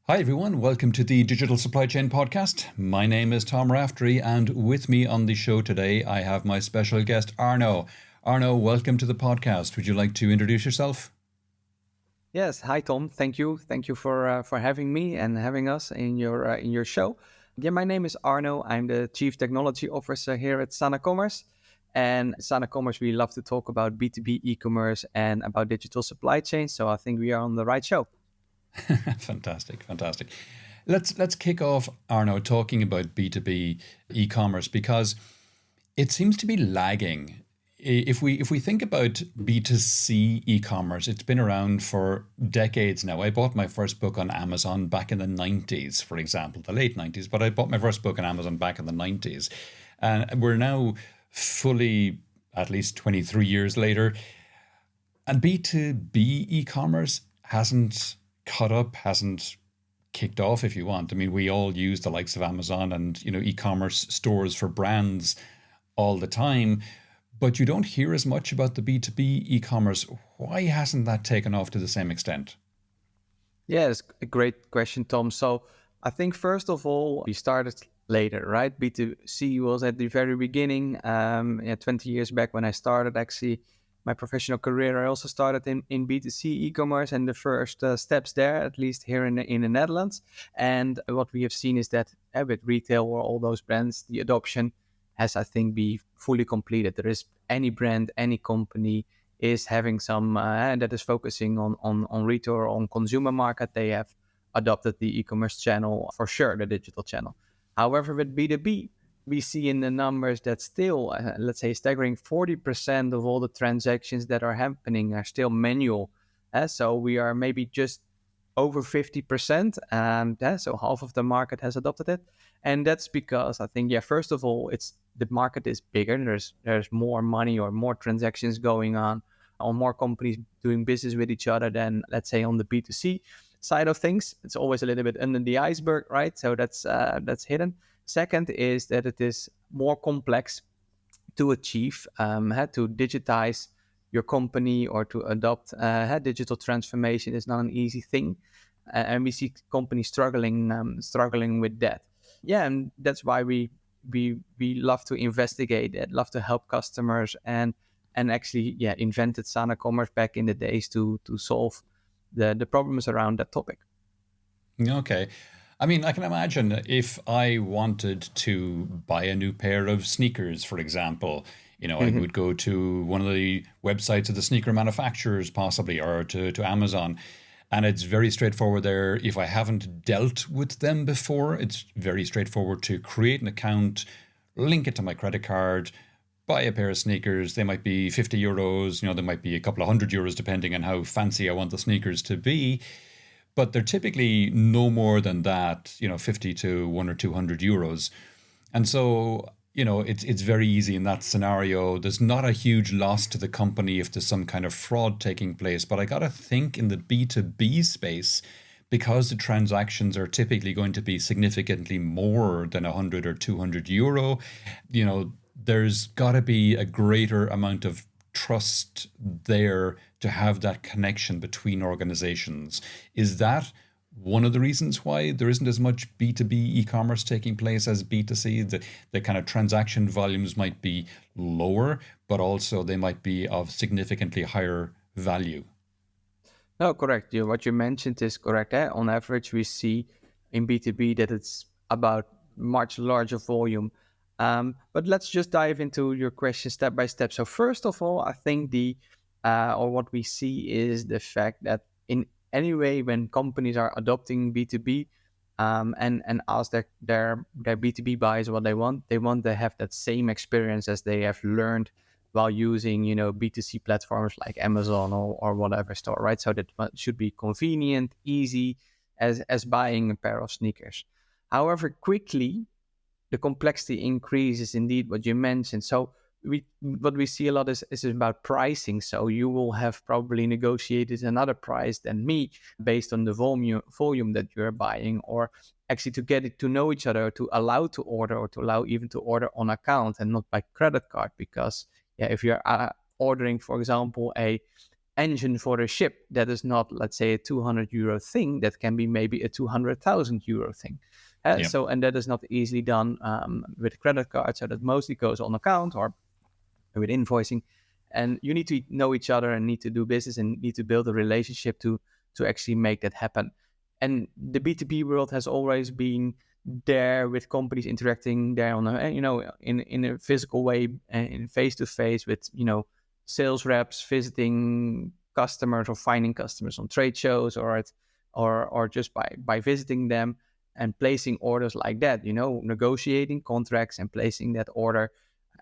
Hi, everyone. Welcome to the Digital Supply Chain Podcast. My name is Tom Raftery, and with me on the show today, I have my special guest, Arno. Arno, welcome to the podcast. Would you like to introduce yourself? Yes, hi Tom. Thank you for having me and having us in your show. Yeah, my name is Arno. I'm the Chief Technology Officer here at Sana Commerce. And Sana Commerce, we love to talk about B2B e-commerce and about digital supply chain. So I think we are on the right show. Fantastic, fantastic. Let's kick off, Arno, talking about B2B e-commerce because it seems to be lagging. If we think about B2C e-commerce, it's been around for decades now. I bought my first book on Amazon back in the 90s, for example, the late 90s, but I bought my first book on Amazon back in the 90s. And we're now fully at least 23 years later. And B2B e-commerce hasn't caught up, hasn't kicked off, if you want. I mean, we all use the likes of Amazon and, e-commerce stores for brands all the time, but you don't hear as much about the B2B e-commerce. Why hasn't that taken off to the same extent? Yes, a great question, Tom. So I think first of all, we started later, right? B2C was at the very beginning. 20 years back when I started actually my professional career, I also started in B2C e-commerce and the first steps there, at least here in the Netherlands. And what we have seen is that with retail or all those brands, the adoption has, I think, be fully completed. There is any brand, any company is having some that is focusing on retail or on consumer market. They have adopted the e-commerce channel for sure, the digital channel. However, with B2B, we see in the numbers that still, let's say, staggering 40% of all the transactions that are happening are still manual. So we are maybe just over 50%, and so half of the market has adopted it. And that's because I think, first of all, it's the market is bigger. There's more money or more transactions going on, or more companies doing business with each other than, let's say, on the B2C side of things. It's always a little bit under the iceberg, right? So that's hidden. Second is that it is more complex to achieve, to digitize your company or to adopt digital transformation is not an easy thing, and we see companies struggling with that. Yeah, and that's why we love to investigate it, love to help customers, and actually invented Sana Commerce back in the days to solve the problems around that topic. Okay. I mean, I can imagine if I wanted to buy a new pair of sneakers, for example, I Mhm. would go to one of the websites of the sneaker manufacturers, possibly, or to Amazon. And it's very straightforward there. If I haven't dealt with them before, it's very straightforward to create an account, link it to my credit card, buy a pair of sneakers. They might be 50 euros, they might be a couple of hundred euros, depending on how fancy I want the sneakers to be, but they're typically no more than that, 50 to 1 or 200 euros. And so, it's very easy in that scenario. There's not a huge loss to the company if there's some kind of fraud taking place. But I got to think in the B2B space, because the transactions are typically going to be significantly more than 100 or 200 euro, there's got to be a greater amount of trust there to have that connection between organizations. Is that one of the reasons why there isn't as much B2B e-commerce taking place as B2C? The kind of transaction volumes might be lower, but also they might be of significantly higher value. No, correct. What you mentioned is correct. On average, we see in B2B that it's about much larger volume. But let's just dive into your question step by step. So first of all, I think or what we see is the fact that in any way when companies are adopting B2B, and ask their B2B buyers what they want to have that same experience as they have learned while using, B2C platforms like Amazon or whatever store, right? So that should be convenient, easy as buying a pair of sneakers. However, quickly the complexity increases indeed what you mentioned. So what we see a lot is about pricing. So you will have probably negotiated another price than me based on the volume that you're buying, or actually to get it to know each other, to allow to order, or to allow even to order on account and not by credit card. Because if you're ordering, for example, engine for a ship that is not, let's say, a 200 euro thing, that can be maybe a 200,000 euro thing. Yeah. So, and that is not easily done with a credit card, so that mostly goes on account or with invoicing. And you need to know each other and need to do business and need to build a relationship to actually make that happen. And the B2B world has always been there with companies interacting there on a, in a physical way and in face to face with, sales reps visiting customers or finding customers on trade shows or just by visiting them and placing orders like that, negotiating contracts and placing that order.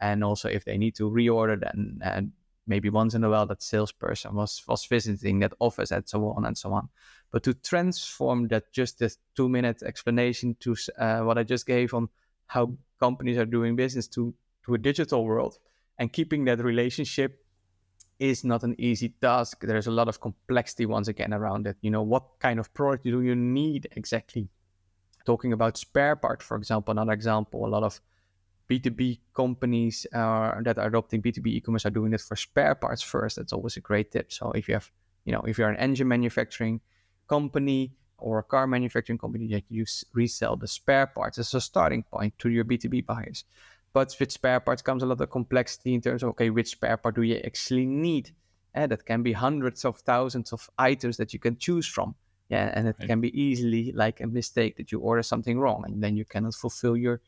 And also if they need to reorder, then and maybe once in a while that salesperson was visiting that office and so on and so on. But to transform that, just this 2-minute explanation to what I just gave on how companies are doing business to a digital world and keeping that relationship is not an easy task. There's a lot of complexity once again around it. What kind of product do you need exactly? Talking about spare part, for example, another example, a lot of B2B companies that are adopting B2B e-commerce are doing it for spare parts first. That's always a great tip. So if you have, if you're an engine manufacturing company or a car manufacturing company, that you resell the spare parts as a starting point to your B2B buyers. But with spare parts comes a lot of complexity in terms of, okay, which spare part do you actually need? And that can be hundreds of thousands of items that you can choose from. Yeah, and it can be easily like a mistake that you order something wrong and then you cannot fulfill your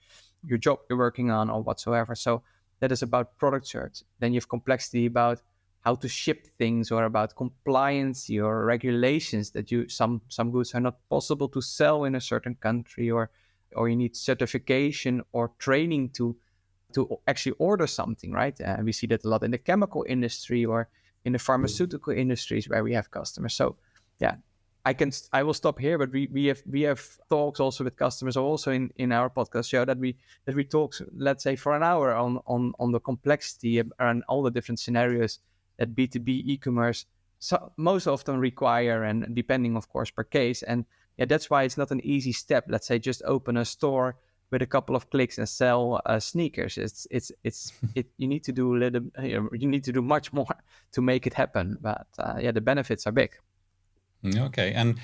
job you're working on or whatsoever. So that is about product search. Then you have complexity about how to ship things or about compliance or regulations that some goods are not possible to sell in a certain country or you need certification or training to actually order something, right? We see that a lot in the chemical industry or in the pharmaceutical industries where we have customers. So yeah, I will stop here, but we have talks also with customers also in our podcast show that we talk, let's say, for an hour on the complexity and all the different scenarios that B2B e-commerce most often require, and depending of course per case. And yeah, that's why it's not an easy step. Let's say just open a store with a couple of clicks and sell sneakers. You need to do you need to do much more to make it happen. But yeah, the benefits are big. Okay. And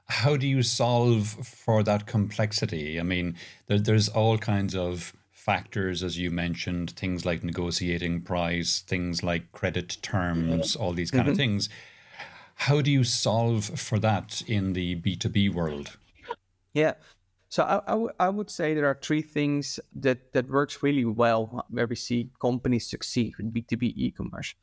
how do you solve for that complexity? I mean, there's all kinds of factors, as you mentioned, things like negotiating price, things like credit terms, all these kind of things. How do you solve for that in the B2B world? Yeah. So I would say there are three things that works really well where we see companies succeed with B2B e-commerce.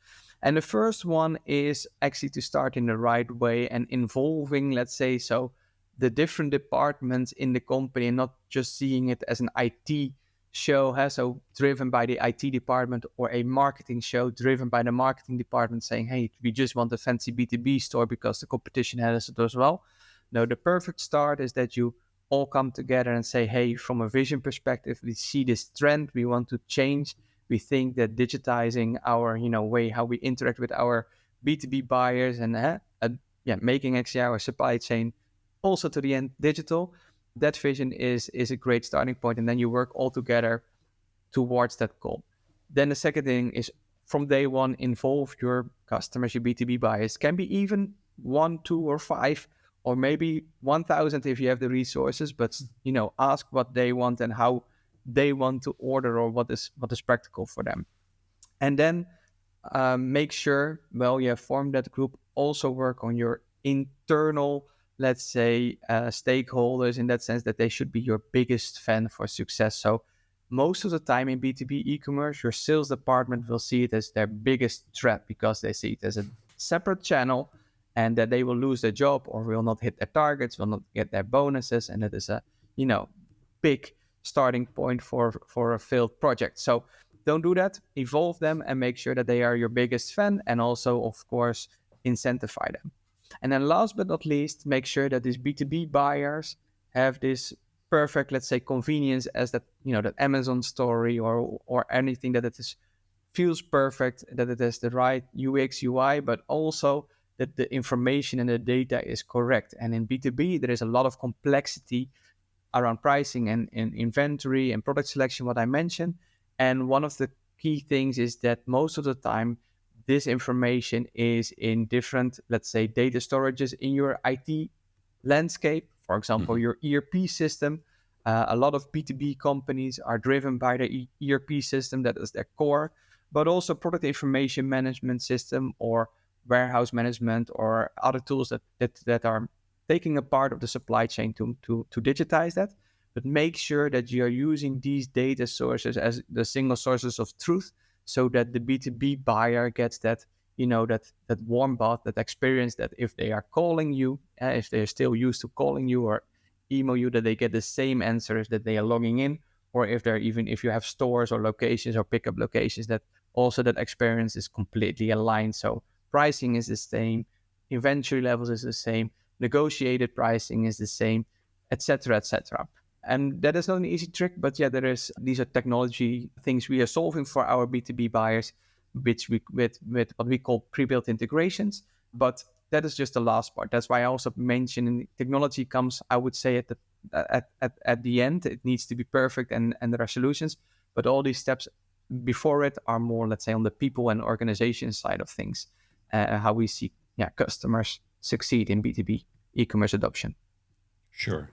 And the first one is actually to start in the right way and involving, let's say, so the different departments in the company and not just seeing it as an IT show, so driven by the IT department, or a marketing show driven by the marketing department saying, hey, we just want a fancy B2B store because the competition has it as well. No, the perfect start is that you all come together and say, hey, from a vision perspective, we see this trend, we want to change. We think that digitizing our, way how we interact with our B2B buyers and making actually our supply chain also to the end digital, that vision is a great starting point. And then you work all together towards that goal. Then the second thing is from day one, involve your customers, your B2B buyers. Can be even 1, 2, or 5, or maybe 1,000 if you have the resources, but ask what they want and how they want to order or what is practical for them. And then make sure, you have formed that group, also work on your internal, let's say, stakeholders, in that sense that they should be your biggest fan for success. So most of the time in B2B e-commerce, your sales department will see it as their biggest threat because they see it as a separate channel and that they will lose their job or will not hit their targets, will not get their bonuses. And it is a, big starting point for a failed project. So don't do that. Evolve them and make sure that they are your biggest fan, and also, of course, incentivize them. And then last but not least, make sure that these B2B buyers have this perfect, let's say, convenience as that, that Amazon story or anything that feels perfect, that it has the right UX, UI, but also that the information and the data is correct. And in B2B, there is a lot of complexity around pricing and inventory and product selection, what I mentioned. And one of the key things is that most of the time, this information is in different, let's say, data storages in your IT landscape. For example, your ERP system. A lot of B2B companies are driven by the ERP system, that is their core, but also product information management system or warehouse management or other tools that are taking a part of the supply chain to digitize that. But make sure that you're using these data sources as the single sources of truth, so that the B2B buyer gets that, that warm bath, that experience, that if they are calling you, if they're still used to calling you or email you, that they get the same answers that they are logging in, or if you have stores or locations or pickup locations, that also that experience is completely aligned. So pricing is the same, inventory levels is the same, negotiated pricing is the same, etc., etc. And that is not an easy trick, but yeah, these are technology things we are solving for our B2B buyers, which with what we call pre-built integrations. But that is just the last part. That's why I also mentioned technology comes, I would say, at the end. It needs to be perfect, and there are solutions, but all these steps before it are more, let's say, on the people and organization side of things, how we see customers succeed in B2B e-commerce adoption. Sure.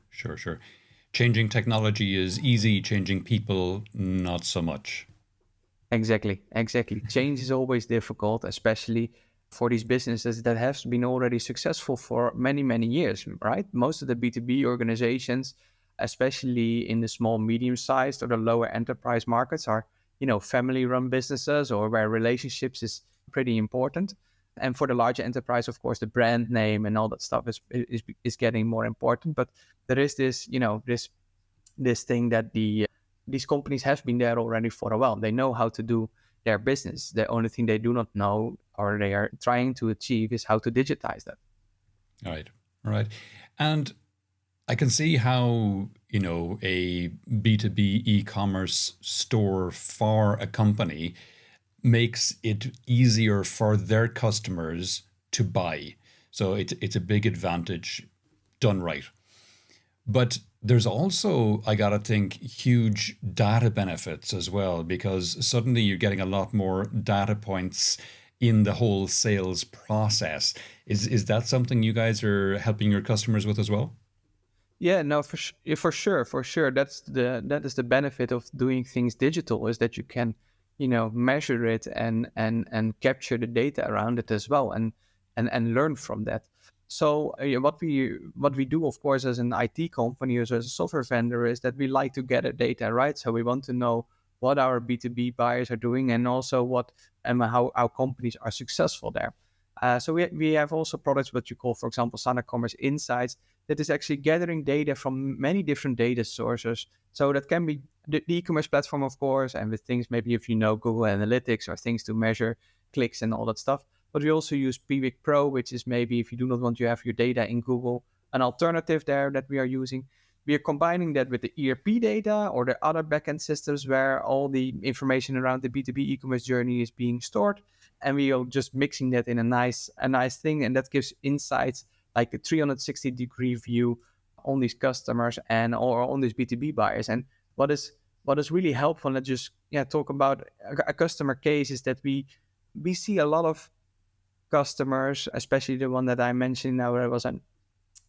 Changing technology is easy, changing people, not so much. Exactly. Change is always difficult, especially for these businesses that have been already successful for many, many years, right? Most of the B2B organizations, especially in the small, medium-sized or the lower enterprise markets, are, family-run businesses or where relationships is pretty important. And for the larger enterprise, of course, the brand name and all that stuff is getting more important. But there is this, this thing that these companies have been there already for a while. They know how to do their business. The only thing they do not know, or they are trying to achieve, is how to digitize that. All right. And I can see how, a B2B e-commerce store for a company makes it easier for their customers to buy. So it's a big advantage done right. But there's also, I gotta think, huge data benefits as well, because suddenly you're getting a lot more data points in the whole sales process. Is that something you guys are helping your customers with as well? Yeah, no, for sure. That is the benefit of doing things digital, is that you can, measure it and capture the data around it as well, and learn from that. So what we do, of course, as an IT company or as a software vendor, is that we like to gather data, right? So we want to know what our B2B buyers are doing, and also how our companies are successful there. So we have also products what you call, for example, Sana Commerce Insights, that is actually gathering data from many different data sources. So that can be the e-commerce platform, of course, and with things, maybe if you know Google Analytics or things to measure clicks and all that stuff. But we also use Piwik Pro, which is maybe if you do not want to have your data in Google, an alternative there that we are using. We are combining that with the ERP data or the other backend systems where all the information around the B2B e-commerce journey is being stored. And we are just mixing that in a nice thing. And that gives insights like a 360-degree view on these customers or on these B2B buyers. And what is really helpful, let's just talk about a customer case, is that we see a lot of customers, especially the one that I mentioned now, where it was a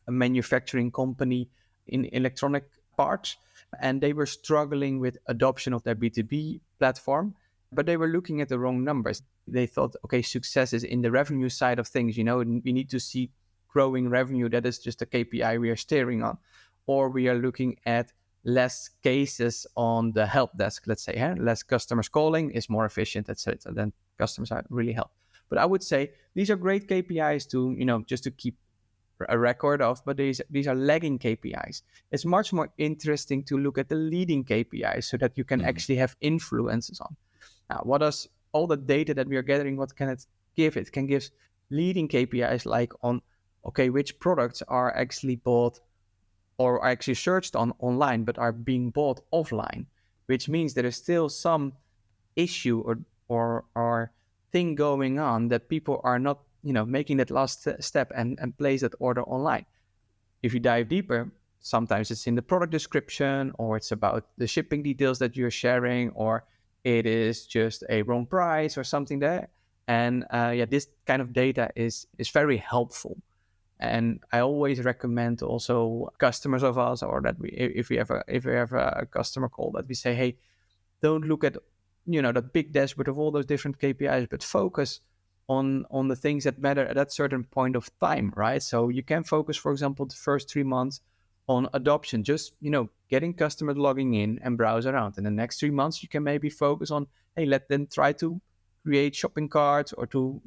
manufacturing company in electronic parts, and they were struggling with adoption of their B2B platform, but they were looking at the wrong numbers. They thought, okay, success is in the revenue side of things. We need to see growing revenue. That is just a KPI we are steering on. Or we are looking at less cases on the help desk, let's say, less customers calling is more efficient, etc. Then customers are really helped. But I would say these are great KPIs to, just to keep a record of, but these are lagging KPIs. It's much more interesting to look at the leading KPIs so that you can actually have influences on. Now, what does all the data that we are gathering, what can it give? It can give leading KPIs like on, okay, which products are actually bought or are actually searched on online, but are being bought offline, which means there is still some issue or thing going on that people are not, making that last step and place that order online. If you dive deeper, sometimes it's in the product description, or it's about the shipping details that you're sharing, or it is just a wrong price or something there. And this kind of data is very helpful. And I always recommend also customers of us, or that if we have a customer call, that we say, hey, don't look at the big dashboard of all those different KPIs, but focus on the things that matter at that certain point of time, right? So you can focus, for example, the first 3 months on adoption, just getting customers logging in and browse around. And the next 3 months, you can maybe focus on, hey, let them try to create shopping carts or to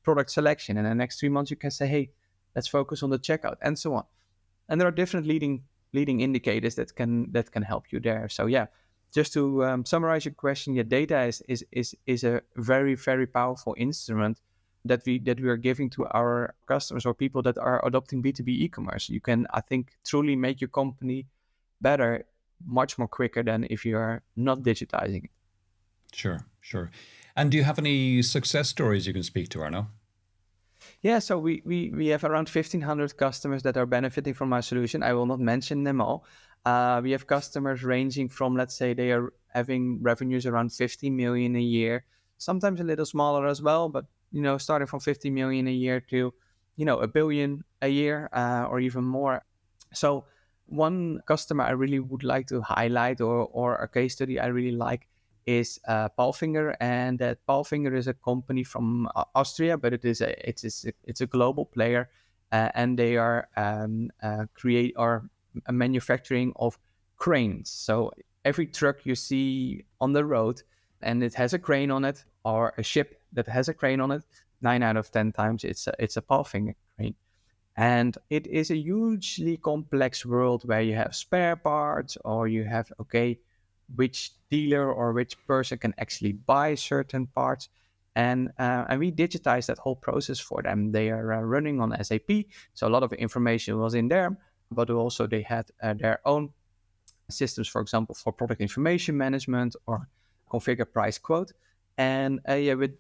product selection. And the next 3 months, you can say, hey, let's focus on the checkout and so on. And there are different leading indicators that can help you there. So yeah, just to summarize your question, yeah, data is a very, very powerful instrument that we are giving to our customers or people that are adopting B2B e-commerce. You can, I think, truly make your company better much more quicker than if you are not digitizing it. Sure. And do you have any success stories you can speak to, Arno? Yeah, so we have around 1,500 customers that are benefiting from our solution. I will not mention them all. We have customers ranging from, let's say, they are having revenues around 50 million a year, sometimes a little smaller as well, but starting from 50 million a year to a billion a year or even more. So one customer I really would like to highlight, or a case study I really like, is Palfinger, and that Palfinger is a company from Austria, but it's a global player, and they are a manufacturing of cranes. So every truck you see on the road and it has a crane on it, or a ship that has a crane on it, 9 out of 10 times it's a Palfinger crane. And it is a hugely complex world where you have spare parts, or you have, which dealer or which person can actually buy certain parts. And we digitize that whole process for them. They are running on SAP, so a lot of information was in there, but also they had their own systems, for example, for product information management or configure price quote. And with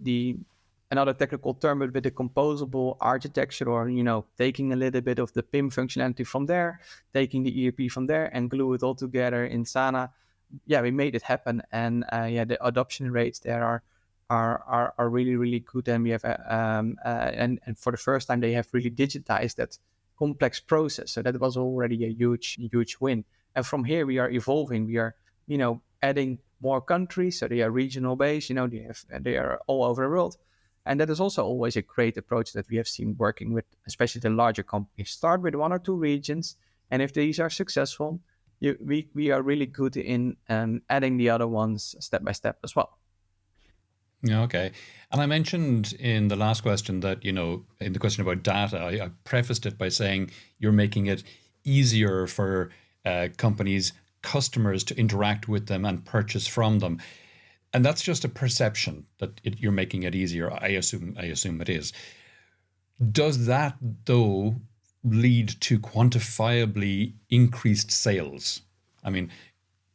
another technical term, but with the composable architecture, or taking a little bit of the PIM functionality from there, taking the ERP from there, and glue it all together in Sana. Yeah, we made it happen, and the adoption rates there are really, really good. And we have and for the first time they have really digitized that complex process. So that was already a huge win. And from here we are evolving. We are adding more countries, so they are regional based. They are all over the world. And that is also always a great approach that we have seen working with, especially the larger companies. Start with 1 or 2 regions, and if these are successful, we are really good in adding the other ones step by step as well. Okay. And I mentioned in the last question that, in the question about data, I prefaced it by saying you're making it easier for companies, customers to interact with them and purchase from them. And that's just a perception that you're making it easier. I assume it is. Does that, though, lead to quantifiably increased sales? I mean,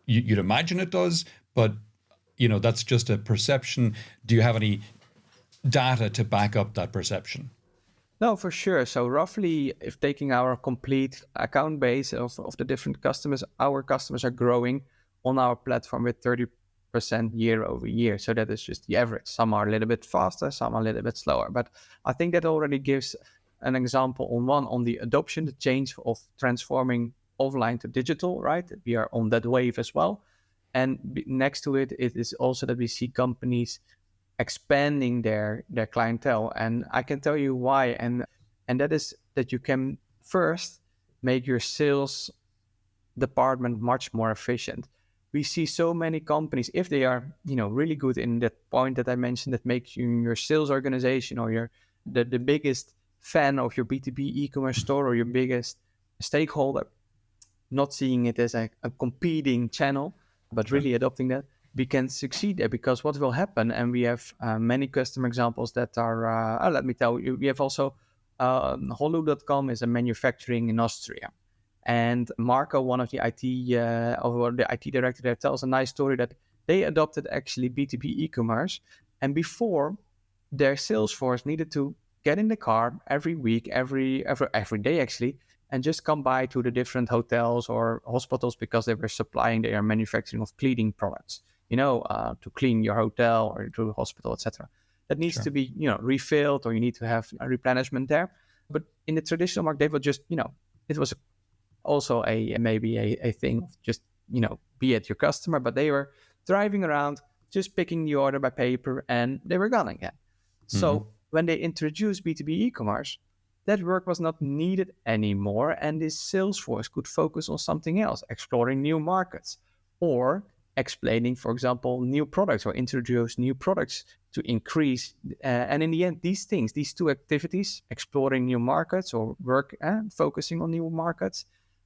you'd imagine it does, but that's just a perception. Do you have any data to back up that perception? No, for sure. So roughly, if taking our complete account base of the different customers, our customers are growing on our platform with 30% year over year. So that is just the average. Some are a little bit faster, some are a little bit slower. But I think that already gives an example on the adoption, the change of transforming offline to digital, right? We are on that wave as well. And next to it, it is also that we see companies expanding their clientele. And I can tell you why. And that is that you can first make your sales department much more efficient. We see so many companies, if they are really good in that point that I mentioned, that makes you your sales organization, or the biggest fan of your B2B e-commerce store, or your biggest stakeholder, not seeing it as a competing channel, but really adopting that, we can succeed there. Because what will happen, and we have many customer examples that are, let me tell you, we have also Holu.com is a manufacturing in Austria. And Marco, one of the IT director there, tells a nice story that they adopted actually B2B e-commerce. And before, their sales force needed to get in the car every week, every day actually, and just come by to the different hotels or hospitals, because they were supplying their manufacturing of cleaning products, to clean your hotel or to the hospital, etc. that needs Sure. to be, refilled, or you need to have a replenishment there. But in the traditional market, they would just, it was also maybe a thing of just, be at your customer, but they were driving around, just picking the order by paper, and they were gone again. Hmm. So when they introduced B2B e-commerce, that work was not needed anymore, and this sales force could focus on something else, exploring new markets, or explaining, for example, new products, or introduce new products to increase. And in the end, these two activities, exploring new markets or work focusing on new markets,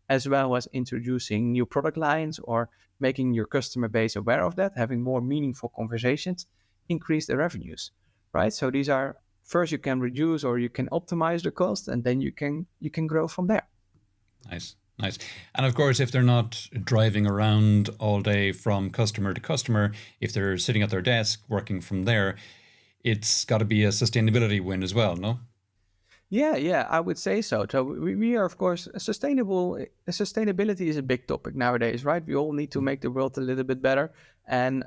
as well as introducing new product lines or making your customer base aware of that, having more meaningful conversations, increase the revenues, right? So these are, first you can reduce or you can optimize the cost, and then you can grow from there. Nice, nice. And of course, if they're not driving around all day from customer to customer, if they're sitting at their desk working from there, it's got to be a sustainability win as well, no? Yeah, I would say so. So we are, of course, sustainability is a big topic nowadays, right? We all need to make the world a little bit better, and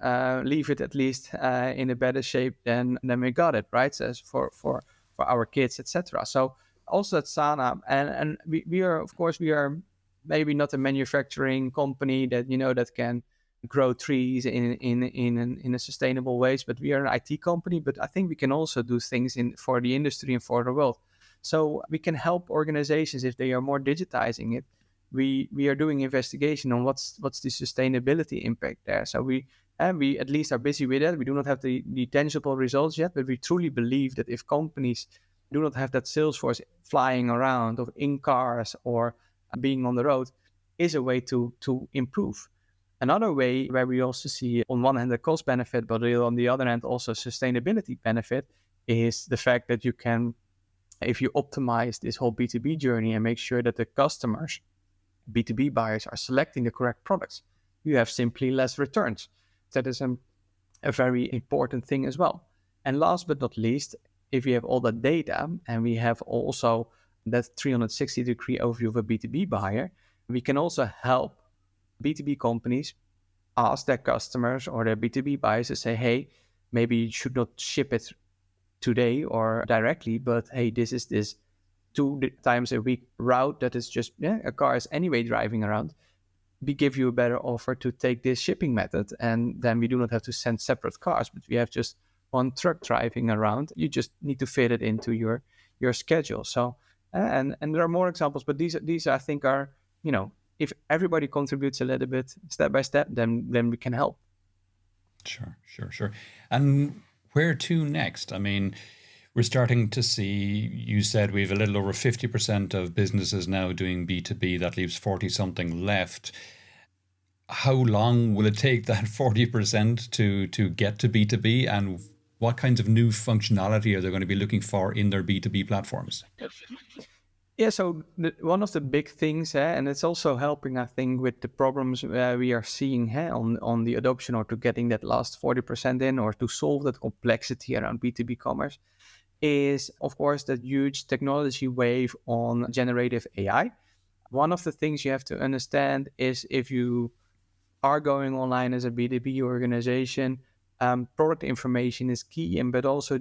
leave it at least in a better shape than we got it, right? So as for our kids, etc. So also at Sana, and we are, of course, we are maybe not a manufacturing company that, that can grow trees in a sustainable ways, but we are an IT company. But I think we can also do things in for the industry and for the world. So we can help organizations if they are more digitizing it. We are doing investigation on what's the sustainability impact there. So we at least are busy with that. We do not have the tangible results yet, but we truly believe that if companies do not have that sales force flying around or in cars or being on the road, is a way to improve. Another way where we also see on one hand the cost benefit, but on the other hand also sustainability benefit, is the fact that you can, if you optimize this whole B2B journey and make sure that the customers, B2B buyers, are selecting the correct products, you have simply less returns. That is a very important thing as well. And last but not least, if you have all that data and we have also that 360-degree overview of a B2B buyer, we can also help B2B companies ask their customers or their B2B buyers to say, hey, maybe you should not ship it today or directly, but hey, this is this 2 times a week route that is just a car is anyway driving around. We give you a better offer to take this shipping method, and then we do not have to send separate cars, but we have just one truck driving around. You just need to fit it into your schedule. So and there are more examples, but these I think are, if everybody contributes a little bit step by step, then we can help. Sure, sure, sure. And where to next? I mean, we're starting to see, you said we have a little over 50% of businesses now doing B2B. That leaves 40 something left. How long will it take that 40% to get to B2B? And what kinds of new functionality are they going to be looking for in their B2B platforms? Yeah, so one of the big things, and it's also helping, I think, with the problems we are seeing on the adoption, or to getting that last 40% in, or to solve that complexity around B2B commerce, is, of course, that huge technology wave on generative AI. One of the things you have to understand is, if you are going online as a B2B organization, product information is key, and but also,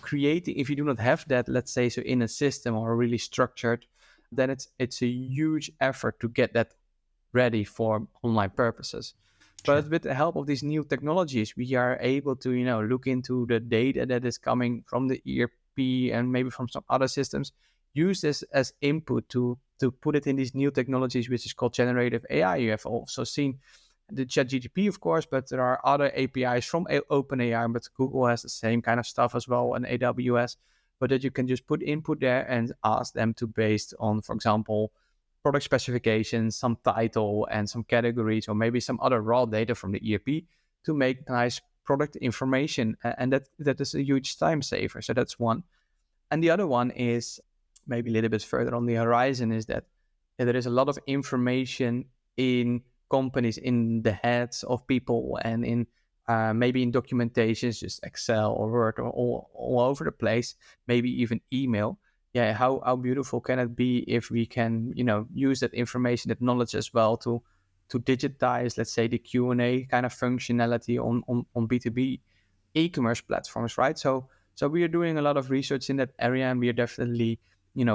creating, if you do not have that, let's say, so in a system or really structured, then it's a huge effort to get that ready for online purposes. Sure. But with the help of these new technologies, we are able to, look into the data that is coming from the ERP and maybe from some other systems, use this as input to put it in these new technologies, which is called generative AI. You have also seen the ChatGPT, of course, but there are other APIs from OpenAI, but Google has the same kind of stuff as well, and AWS, but that you can just put input there and ask them to, based on, for example, product specifications, some title and some categories, or maybe some other raw data from the ERP, to make nice product information. And that is a huge time saver. So that's one. And the other one is maybe a little bit further on the horizon, is that there is a lot of information in companies, in the heads of people, and in maybe in documentations, just Excel or Word, or all over the place, maybe even email. Yeah, how beautiful can it be if we can, use that information, that knowledge as well, to digitize, let's say, the Q&A kind of functionality on B2B e-commerce platforms, right? So So we are doing a lot of research in that area, and we are definitely,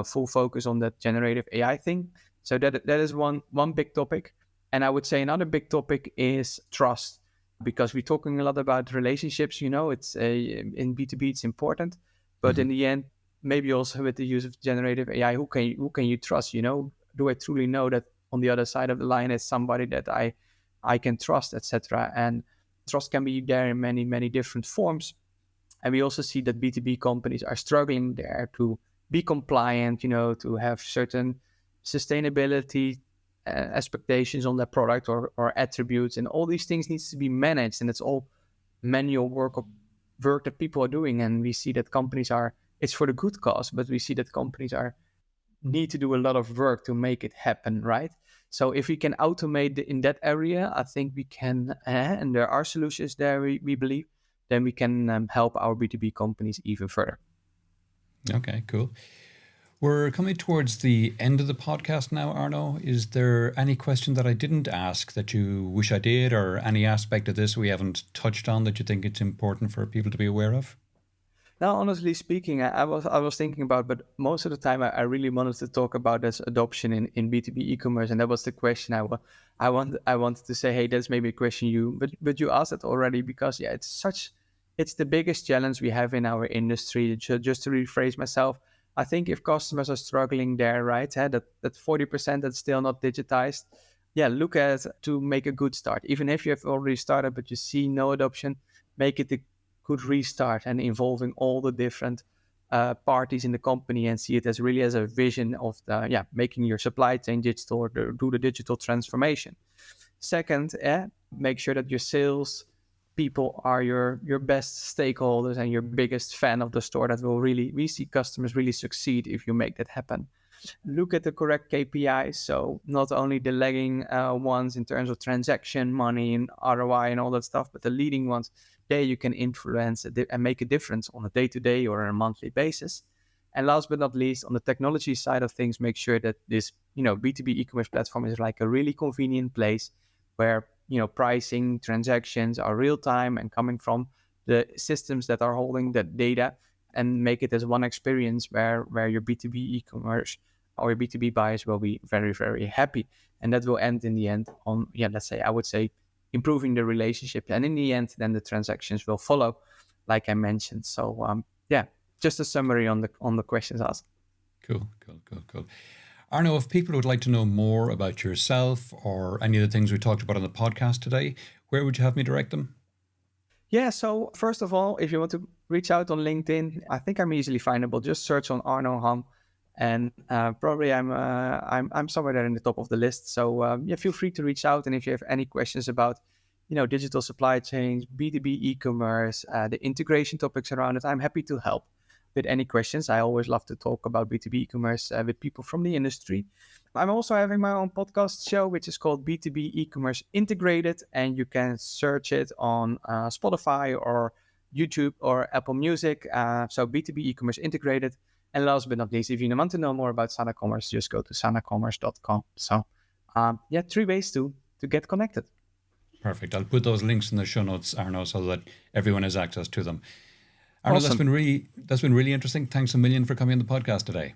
full focus on that generative AI thing. So that is one big topic. And I would say another big topic is trust, because we're talking a lot about relationships. It's in B2B, it's important, but in the end, maybe also with the use of generative AI, who can you trust? Do I truly know that on the other side of the line is somebody that I can trust, etc. And trust can be there in many, many different forms. And we also see that B2B companies are struggling there to be compliant, to have certain sustainability expectations on their product or attributes. And all these things needs to be managed. And it's all manual work that people are doing. And we see that it's for the good cause, but we see that companies need to do a lot of work to make it happen, right? So if we can automate in that area, I think we can, and there are solutions there, we believe, then we can help our B2B companies even further. Okay, cool. We're coming towards the end of the podcast now, Arno. Is there any question that I didn't ask that you wish I did, or any aspect of this we haven't touched on that you think it's important for people to be aware of? Now, honestly speaking, I was thinking about, but most of the time I really wanted to talk about this adoption in B2B e-commerce, and that was the question I wanted to say. Hey, that's maybe a question but you asked it already, because it's the biggest challenge we have in our industry. Just to rephrase myself, I think if customers are struggling there, right, that 40% that's still not digitized, look at to make a good start. Even if you have already started, but you see no adoption, make it a good restart and involving all the different parties in the company, and see it as really as a vision of making your supply chain digital, or do the digital transformation. Second, make sure that your sales people are your best stakeholders and your biggest fan of the store. That we see customers really succeed if you make that happen. Look at the correct KPIs. So not only the lagging ones in terms of transaction, money, and ROI and all that stuff, but the leading ones. There you can influence and make a difference on a day-to-day or a monthly basis. And last but not least, on the technology side of things, make sure that this B2B e-commerce platform is like a really convenient place where pricing, transactions are real time and coming from the systems that are holding that data, and make it as one experience where your B2B e-commerce or your B2B buyers will be very, very happy. And that will end in the end on, I would say, improving the relationship. And in the end, then the transactions will follow, like I mentioned. So, just a summary on the questions asked. Cool. Arno, if people would like to know more about yourself or any of the things we talked about on the podcast today, where would you have me direct them? Yeah, so first of all, if you want to reach out on LinkedIn, I think I'm easily findable. Just search on Arno Ham, and probably I'm somewhere there in the top of the list. So feel free to reach out, and if you have any questions about digital supply chains, B2B e-commerce, the integration topics around it, I'm happy to help with any questions. I always love to talk about B2B e-commerce with people from the industry. I'm also having my own podcast show, which is called B2B e-commerce Integrated, and you can search it on Spotify or YouTube or Apple Music. So B2B e-commerce Integrated. And last but not least, if you want to know more about Sana Commerce, just go to sanacommerce.com. So 3 ways to get connected. Perfect. I'll put those links in the show notes, Arno, so that everyone has access to them. Arno, Awesome. That's been really interesting. Thanks a million for coming on the podcast today.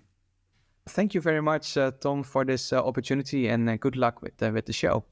Thank you very much, Tom, for this opportunity, and good luck with the show.